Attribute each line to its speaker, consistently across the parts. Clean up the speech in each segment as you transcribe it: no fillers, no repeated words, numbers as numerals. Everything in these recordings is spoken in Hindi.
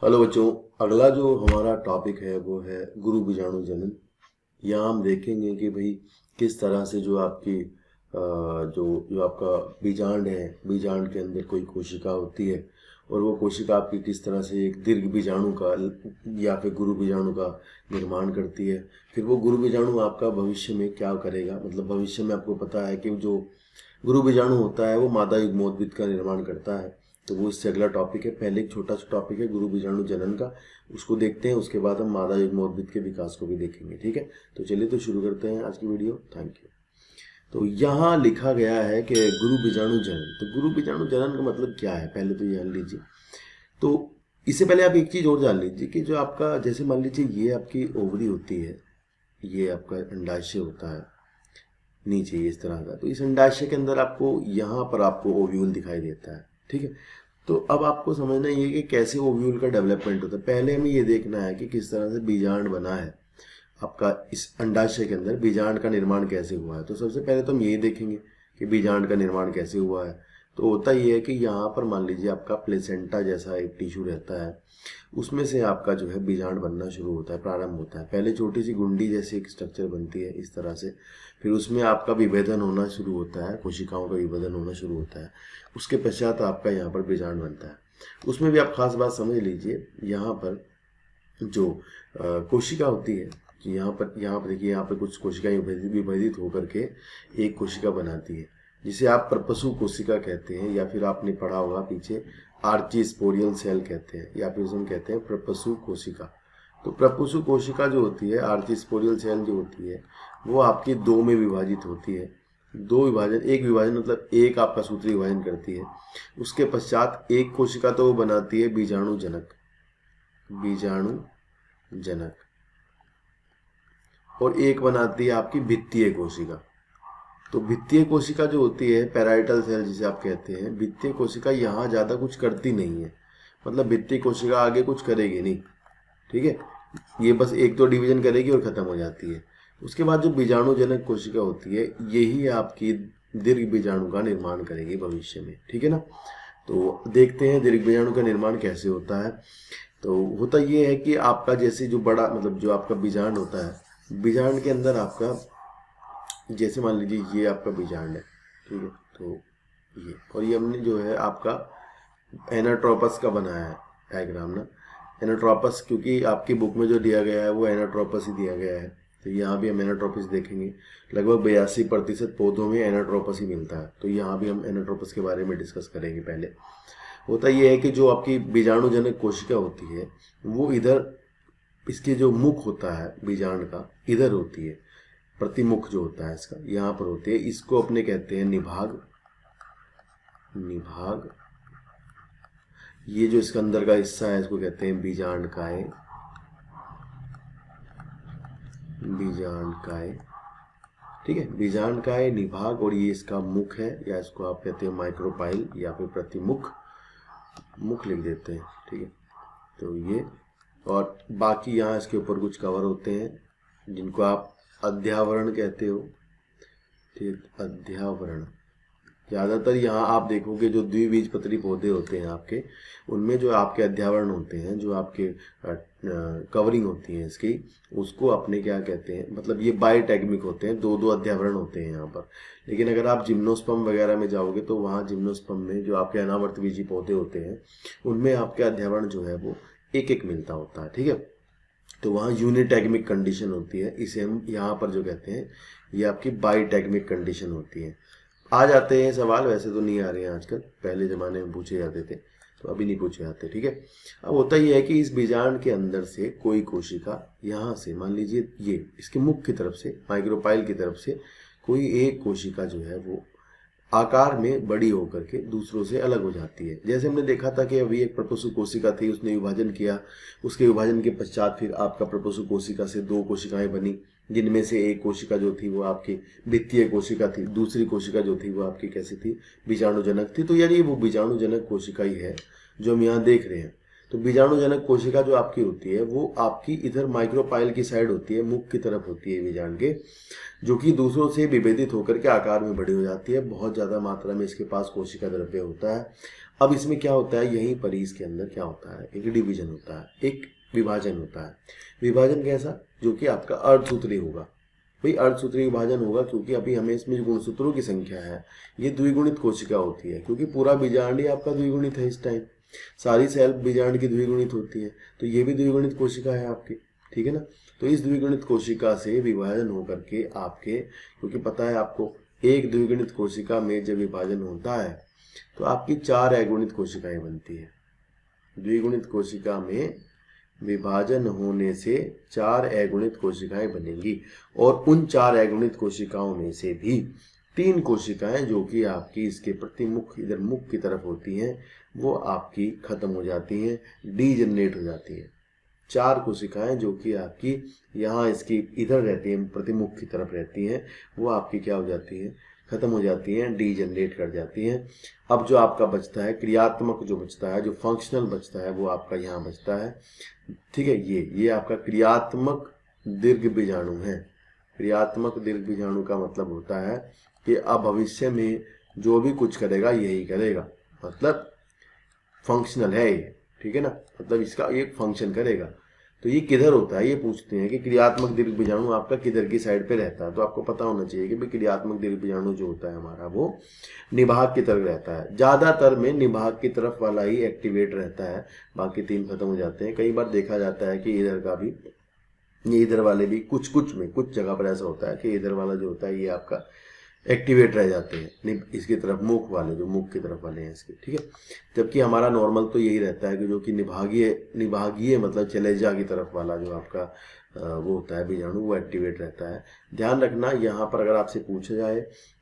Speaker 1: हेलो बच्चों, अगला जो हमारा टॉपिक है वो है गुरु बीजाणु जनन। यहाँ हम देखेंगे कि भाई किस तरह से जो आपकी जो जो आपका बीजांड है, बीजांड के अंदर कोई कोशिका होती है और वो कोशिका आपकी किस तरह से एक दीर्घ बीजाणु का या फिर गुरु बीजाणु का निर्माण करती है। फिर वो गुरु बीजाणु आपका भविष्य में क्या करेगा, मतलब भविष्य में आपको पता है कि जो गुरु बीजाणु होता है वो मादा युग्मोद्भिद का निर्माण करता है। तो वो इससे अगला टॉपिक है। पहले एक छोटा सा टॉपिक है गुरु बीजाणु जनन का, उसको देखते हैं, उसके बाद हम मादा युग्मोद्भिद के विकास को भी देखेंगे। ठीक है, तो चलिए तो शुरू करते हैं आज की वीडियो। Thank you. तो यहाँ लिखा गया है कि गुरु बीजाणु जनन। तो गुरु बीजाणु जनन का मतलब क्या है, पहले तो ये जान लीजिए। तो इससे पहले आप एक चीज और जान लीजिए कि जो आपका, जैसे मान लीजिए ये आपकी ओवरी होती है, ये आपका अंडाशय होता है नीचे इस तरह का। तो इस अंडाशय के अंदर आपको यहाँ पर आपको ओव्यूल दिखाई देता है। ठीक है, तो अब आपको समझना ये है कि कैसे ओव्यूल का डेवलपमेंट होता है। पहले हमें ये देखना है कि किस तरह से बीजांड बना है आपका, इस अंडाशय के अंदर बीजांड का निर्माण कैसे हुआ है। तो सबसे पहले तो हम यही देखेंगे कि बीजांड का निर्माण कैसे हुआ है। तो होता ये है कि यहाँ पर मान लीजिए आपका प्लेसेंटा जैसा एक टिश्यू रहता है, उसमें से आपका जो है बीजांड बनना शुरू होता है, प्रारंभ होता है। पहले छोटी सी गुंडी जैसी एक स्ट्रक्चर बनती है इस तरह से, फिर उसमें आपका विभेदन होना शुरू होता है, कोशिकाओं का विभेदन होना शुरू होता है। उसके पश्चात आपका यहाँ पर बीजांड बनता है। उसमें भी आप खास बात समझ लीजिए, यहाँ पर जो कोशिका होती है, यहाँ पर देखिए, यहाँ पर कुछ कोशिकाएं विभेदित होकर के एक कोशिका बनाती है, जिसे आप प्रपसु कोशिका कहते हैं, या फिर आपने पढ़ा होगा पीछे आर्चीस्पोरियल सेल कहते हैं, या फिर उसे हम कहते हैं प्रपसु कोशिका। तो प्रपसु कोशिका जो होती है, आर्चीस्पोरियल सेल जो होती है, वो आपकी दो में विभाजित होती है। दो विभाजन, एक विभाजन मतलब एक आपका सूत्री विभाजन करती है। उसके पश्चात एक कोशिका तो वो बनाती है बीजाणु जनक, बीजाणु जनक, और एक बनाती है आपकी भित्तीय कोशिका। तो भित्तीय कोशिका जो होती है, पैराइटल सेल जिसे आप कहते हैं, भित्तीय कोशिका यहाँ ज़्यादा कुछ करती नहीं है, मतलब भित्तीय कोशिका आगे कुछ करेगी नहीं। ठीक है, ये बस एक तो डिवीजन करेगी और ख़त्म हो जाती है। उसके बाद जो बीजाणुजनक कोशिका होती है, यही आपकी दीर्घ बीजाणु का निर्माण करेगी भविष्य में। ठीक है ना, तो देखते हैं दीर्घ बीजाणु का निर्माण कैसे होता है। तो होता ये है कि आपका जैसे जो बड़ा, मतलब जो आपका बीजांड होता है, बीजांड के अंदर आपका, जैसे मान लीजिए ये आपका बीजांड है, ठीक है, तो ये, और ये हमने जो है आपका एनाट्रोपस का बनाया है डायग्राम ना, एनाट्रोपस, क्योंकि आपकी बुक में जो दिया गया है वो एनाट्रोपस ही दिया गया है। तो यहाँ भी हम एनाट्रोपस देखेंगे। लगभग 82% पौधों में एनाट्रोपस ही मिलता है। तो यहाँ भी हम एनाट्रोपस के बारे में डिस्कस करेंगे। पहले होता यह है कि जो आपकी बीजाणुजनक कोशिका होती है, वो इधर, इसके जो मुख होता है बीजांड का, इधर होती है। प्रतिमुख जो होता है इसका यहाँ पर होती है। इसको अपने कहते हैं निभाग, निभाग। ये जो इसका अंदर का हिस्सा है इसको कहते हैं बीजांडकाय, बीजांडकाय। ठीक है, बीजांडकाय, निभाग, और ये इसका मुख है, या इसको आप कहते हैं माइक्रोपाइल या फिर प्रतिमुख, मुख लिख देते हैं। ठीक है, तो ये, और बाकी यहाँ इसके ऊपर कुछ कवर होते हैं जिनको आप अध्यावरण कहते हो। ठीक, अध्यावरण। ज़्यादातर यहाँ आप देखोगे जो द्विबीजपत्री पौधे होते हैं आपके, उनमें जो आपके अध्यावरण होते हैं, जो आपके कवरिंग होती है इसकी, उसको अपने क्या कहते हैं, मतलब ये बायोटैगमिक होते हैं, दो दो अध्यावरण होते हैं यहाँ पर। लेकिन अगर आप जिम्नोस्पर्म वगैरह में जाओगे तो वहाँ जिम्नोस्पर्म में जो आपके अनावर्तबीजी पौधे होते हैं, उनमें आपके अध्यावरण जो है वो एक एक मिलता होता है। ठीक है, तो वहाँ यूनिटैगमिक कंडीशन होती है। इसे हम यहाँ पर जो कहते हैं, ये आपकी बायोटैगमिक कंडीशन होती है। आ जाते हैं सवाल, वैसे तो नहीं आ रहे हैं आजकल, पहले ज़माने में पूछे जाते थे, तो अभी नहीं पूछे जाते। ठीक है, अब होता ही है कि इस बीजांड के अंदर से कोई कोशिका, यहाँ से मान लीजिए ये इसके मुख की तरफ से, माइक्रोपाइल की तरफ से कोई एक कोशिका जो है वो आकार में बड़ी होकर के दूसरों से अलग हो जाती है। जैसे हमने देखा था कि अभी एक प्रपोसु कोशिका थी, उसने विभाजन किया, उसके विभाजन के पश्चात फिर आपका प्रपोसु कोशिका से दो कोशिकाएं बनी, जिनमें से एक कोशिका जो थी वो आपकी भित्तीय कोशिका थी, दूसरी कोशिका जो थी वो आपकी कैसी थी, बीजाणुजनक थी। तो यानी वो बीजाणुजनक कोशिका ही है जो हम यहाँ देख रहे हैं। तो बीजाणुजनक कोशिका जो आपकी होती है वो आपकी इधर माइक्रोपाइल की साइड होती है, मुख की तरफ होती है बीजांड के, जो कि दूसरों से विभेदित होकर के आकार में बड़ी हो जाती है। बहुत ज़्यादा मात्रा में इसके पास कोशिका द्रव्य होता है। अब इसमें क्या होता है, यहीं पर इसके अंदर क्या होता है, एक डिवीजन होता है, एक विभाजन होता है। विभाजन कैसा, जो कि आपका अर्धसूत्री होगा। भाई अर्धसूत्री विभाजन होगा क्योंकि अभी हमें इसमें जो गुणसूत्रों की संख्या है ये द्विगुणित कोशिका होती है, क्योंकि पूरा बीजांड ही आपका द्विगुणित है। इस टाइम सारी सेल बीजांड की द्विगुणित होती है, तो ये भी द्विगुणित कोशिका है आपकी, ठीक है ना। तो इस द्विगुणित कोशिका से विभाजन होकर के आपके, क्योंकि पता है आपको एक द्विगुणित कोशिका में जब विभाजन होता है तो आपकी 4 अगुणित कोशिकाएं बनती है। द्विगुणित कोशिका में विभाजन होने से 4 अगुणित कोशिकाएं बनेंगी, और उन 4 अगुणित कोशिकाओं में से भी 3 कोशिकाएं जो कि आपकी इसके प्रतिमुख इधर मुख की तरफ होती हैं वो आपकी खत्म हो जाती हैं, डीजनरेट हो जाती है। 4 कोशिकाएं जो कि आपकी यहाँ इसकी इधर रहती हैं, प्रतिमुख की तरफ रहती हैं, वो आपकी क्या हो जाती है, खत्म हो जाती हैं, डीजनरेट कर जाती हैं। अब जो आपका बचता है क्रियात्मक, जो बचता है, जो फंक्शनल बचता है, वो आपका यहाँ बचता है, ठीक है। ये आपका क्रियात्मक दीर्घ बीजाणु है। क्रियात्मक दीर्घ बीजाणु का मतलब होता है कि अब भविष्य में जो भी कुछ करेगा यही करेगा, मतलब फंक्शनल है ये, ठीक है ना, मतलब इसका एक फंक्शन करेगा। तो ये किधर होता है, ये पूछते हैं कि क्रियात्मक दीर्घ बीजाणु आपका किधर की साइड पे रहता है। तो आपको पता होना चाहिए कि भाई क्रियात्मक दीर्घ बीजाणु जो होता है हमारा वो निभाग की तरफ रहता है। ज़्यादातर में निभाग की तरफ वाला ही एक्टिवेट रहता है, बाकी 3 खत्म हो जाते हैं। कई बार देखा जाता है कि इधर का भी, ये इधर वाले भी कुछ जगह पर ऐसा होता है कि इधर वाला जो होता है ये आपका एक्टिवेट रह जाते हैं, इसकी तरफ मुख वाले, जो मुख की तरफ वाले हैं इसके, ठीक है। जबकि हमारा नॉर्मल तो यही रहता है कि जो कि निभागीय मतलब चलेजा की तरफ वाला जो आपका वो होता है बीजाणु, वो एक्टिवेट रहता है। ध्यान रखना यहाँ पर अगर आपसे पूछा जाए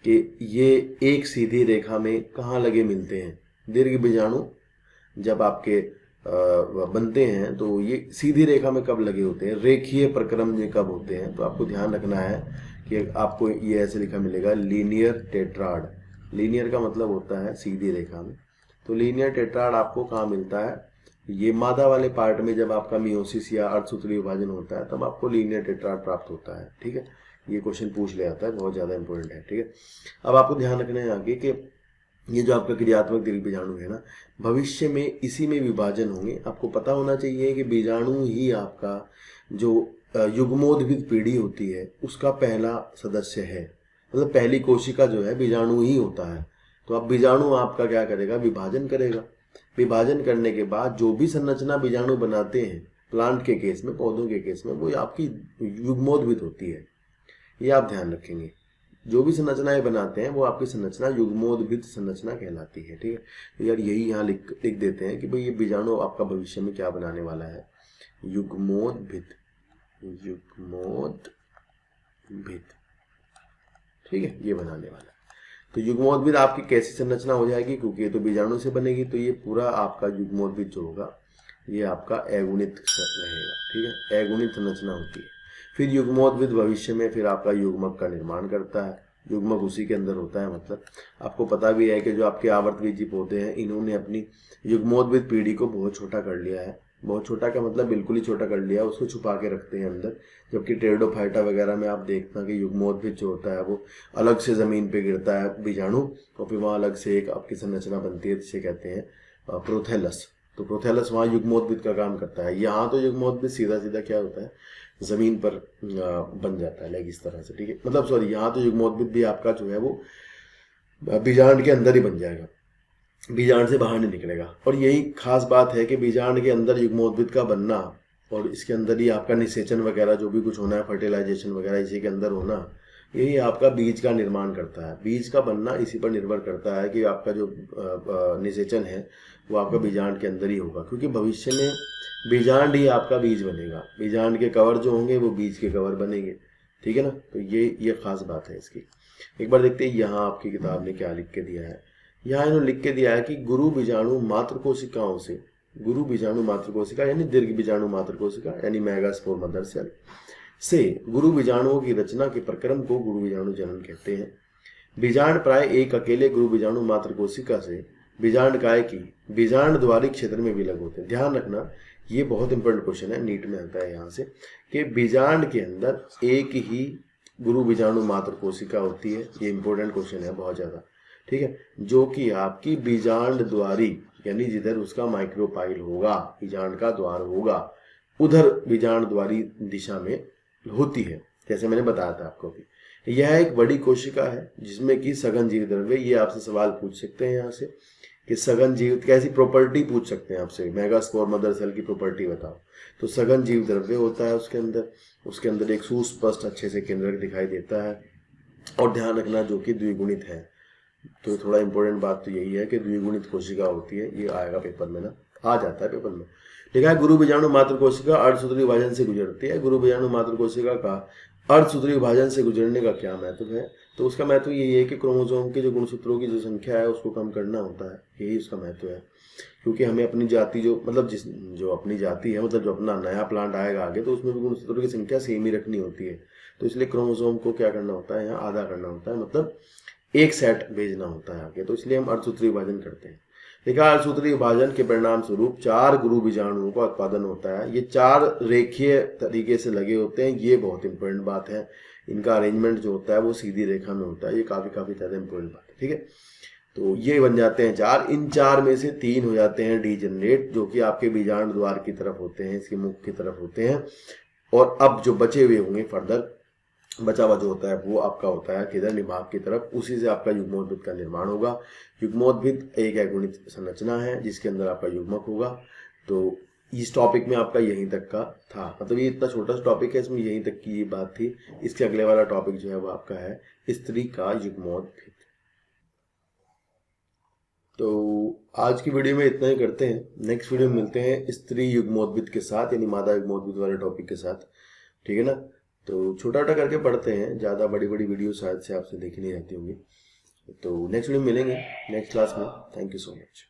Speaker 1: कि ये एक सीधी रेखा में कहाँ लगे मिलते हैं, दीर्घ बीजाणु जब आपके बनते हैं तो ये सीधी रेखा में कब लगे होते हैं, रेखीय प्रक्रम में कब होते हैं। तो आपको ध्यान रखना है कि आपको ये ऐसे लिखा मिलेगा, लीनियर टेट्राड। लीनियर का मतलब होता है सीधी रेखा में। तो लीनियर टेट्राड आपको कहाँ मिलता है, ये मादा वाले पार्ट में जब आपका मियोसिस या अर्धसूत्री विभाजन होता है तब आपको लीनियर टेट्राड प्राप्त होता है, ठीक है। ये क्वेश्चन पूछ ले आता है, बहुत ज़्यादा इंपॉर्टेंट है, ठीक है। अब आपको ध्यान रखना है आगे कि ये जो आपका क्रियात्मक दीर्घ बीजाणु है ना, भविष्य में इसी में विभाजन होंगे। आपको पता होना चाहिए कि बीजाणु ही आपका जो युग्मोद्भिद पीढ़ी होती है उसका पहला सदस्य है, मतलब पहली कोशिका जो है बीजाणु ही होता है। तो अब बीजाणु आपका क्या करेगा, विभाजन करेगा। विभाजन करने के बाद जो भी संरचना बीजाणु बनाते हैं, प्लांट के केस में, पौधों के केस में, वो आपकी युग्मोद्भिद होती है। ये आप ध्यान रखेंगे, जो भी संरचनाएं बनाते हैं वो आपकी संरचना युग्मोद्भिद संरचना कहलाती है, ठीक है। तो यार यही यहाँ लिख देते हैं कि भाई ये बीजाणु आपका भविष्य में क्या बनाने वाला है, युग्मोद्भिद, ठीक है, ये बनाने वाला है। तो युग्मोद्भिद आपकी कैसी संरचना हो जाएगी, क्योंकि ये तो बीजाणु से बनेगी, तो ये पूरा आपका युग्मोद्भिद जो होगा ये आपका अगुणित रहेगा, ठीक है, अगुणित संरचना होती है। फिर युग्मोद्भिद भविष्य में फिर आपका युग्मक का निर्माण करता है, युग्मक उसी के अंदर होता है। मतलब आपको पता भी है कि जो आपके आवर्तबीजी पौधे हैं इन्होंने अपनी युग्मोद्भिद पीढ़ी को बहुत छोटा कर लिया है। बहुत छोटा का मतलब बिल्कुल ही छोटा कर लिया, उसको छुपा के रखते हैं अंदर। जबकि टेरिडोफाइटा वगैरह में आप देखना कि युग्मोद्भिद जो होता है वो अलग से जमीन पे गिरता है बीजाणु, और फिर वहाँ अलग से एक आपकी संरचना बनती है जिसे कहते हैं प्रोथेलस। तो प्रोथेलस वहाँ युग्मोद्भिद का काम करता है। यहाँ तो युग्मोद्भिद सीधा सीधा क्या होता है, जमीन पर बन जाता है, लाइक इस तरह से, ठीक है। मतलब सॉरी, यहाँ तो युग्मोद्भिद भी आपका जो है वो बीजांड के अंदर ही बन जाएगा, बीजांड से बाहर नहीं निकलेगा। और यही खास बात है कि बीजांड के अंदर युग्मोद्भिद का बनना और इसके अंदर ही आपका निषेचन वगैरह जो भी कुछ होना है, फर्टिलाइजेशन वगैरह इसी के अंदर होना, यही आपका बीज का निर्माण करता है। बीज का बनना इसी पर निर्भर करता है कि आपका जो निषेचन है वो आपका बीजांड के अंदर ही होगा, क्योंकि भविष्य में बीजांड ही आपका बीज बनेगा। बीजांड के कवर जो होंगे वो बीज के कवर बनेंगे, ठीक है ना। तो ये खास बात है इसकी। एक बार देखते हैं यहाँ आपकी किताब ने क्या लिख के दिया है। यहाँ इन्होंने लिख के दिया है कि गुरु बीजाणु मात्र कोशिकाओं से, गुरु बीजाणु मात्र कोशिका यानी दीर्घ बीजाणु मात्र कोशिका यानी मेगास्पोर मदर सेल से गुरु बीजाणुओं की रचना के प्रक्रम को गुरु बीजाणु जनन कहते हैं। बीजांड प्राय एक अकेले गुरु बीजाणु मात्र कोशिका से बीजांड काय की बीजांड द्वारी क्षेत्र में विलग होते हैं। ध्यान रखना, ये बहुत इंपॉर्टेंट क्वेश्चन है, नीट में आता है यहाँ से, कि बीजांड के अंदर एक ही गुरु बीजाणु मात्र कोशिका होती है। ये इंपॉर्टेंट क्वेश्चन है बहुत ज़्यादा, ठीक है, जो कि आपकी बीजांड द्वारी यानी जिधर उसका माइक्रोपाइल होगा, बीजांड का द्वार होगा, उधर बीजांड द्वारी दिशा में होती है, जैसे मैंने बताया था आपको भी। यह एक बड़ी कोशिका है जिसमें कि सघन जीव द्रव्य, ये आपसे सवाल पूछ सकते हैं यहाँ से कि सघन जीव कैसी प्रॉपर्टी पूछ सकते हैं आपसे, मेगास्पोर मदर सेल की प्रॉपर्टी बताओ। तो सघन जीव द्रव्य होता है उसके अंदर एक सुस्पष्ट अच्छे से केंद्रक दिखाई देता है, और ध्यान रखना जो कि द्विगुणित है। तो थोड़ा इंपॉर्टेंट बात तो यही है कि द्विगुणित कोशिका होती है, ये आएगा पेपर में ना, आ जाता है पेपर में। लिखा है गुरु बीजाणु मात्र कोशिका अर्धसूत्री विभाजन से गुजरती है। गुरु बीजाणु मात्र कोशिका का अर्धसूत्री विभाजन से गुजरने का क्या महत्व है? तो उसका महत्व यही है कि क्रोमोसोम के जो गुणसूत्रों की जो संख्या है उसको कम करना होता है, यही उसका महत्व है। क्योंकि हमें अपनी जाति जो अपनी जाति है, मतलब जो अपना नया प्लांट आएगा आगे, तो उसमें भी गुणसूत्रों की संख्या सेम ही रखनी होती है। तो इसलिए क्रोमोसोम को क्या करना होता है, यहाँ आधा करना होता है, मतलब एक सेट भेजना होता है आगे। तो इसलिए हम अर्धसूत्री विभाजन करते हैं। देखा, अर्धसूत्री विभाजन के परिणाम स्वरूप 4 गुरु बीजाणुओं का उत्पादन होता है। ये 4 रेखीय तरीके से लगे होते हैं, ये बहुत इंपॉर्टेंट बात है। इनका अरेंजमेंट जो होता है वो सीधी रेखा में होता है, ये काफी ज्यादा इंपॉर्टेंट बात है, ठीक है। तो ये बन जाते हैं 4, इन 4 में से 3 हो जाते हैं डीजनरेट, जो कि आपके बीजांड द्वार की तरफ होते हैं, इसके मुख की तरफ होते हैं। और अब जो बचे हुए होंगे फर्दर, बचा हुआ जो होता है वो आपका होता है किधर, निभाग की तरफ, उसी से आपका युग्मोद्भिद का निर्माण होगा। युग्मोद्भिद एक अगुणित संरचना है जिसके अंदर आपका युग्मक होगा। तो इस टॉपिक में आपका यहीं तक का था, मतलब ये इतना छोटा सा टॉपिक है, इसमें यहीं तक की ये बात थी। इसके अगले वाला टॉपिक जो है वो आपका है स्त्री का युग्मोद्भिद। तो आज की वीडियो में इतना ही करते हैं, नेक्स्ट वीडियो में मिलते हैं स्त्री युग्मोद्भिद के साथ, यानी मादा युग्मोद्भिद वाले टॉपिक के साथ, ठीक है ना। तो छोटा छोटा करके पढ़ते हैं, ज़्यादा बड़ी बड़ी वीडियो शायद से आपसे देखी नहीं रहती होंगी। तो नेक्स्ट वीडियो में मिलेंगे नेक्स्ट क्लास में। Thank you so much.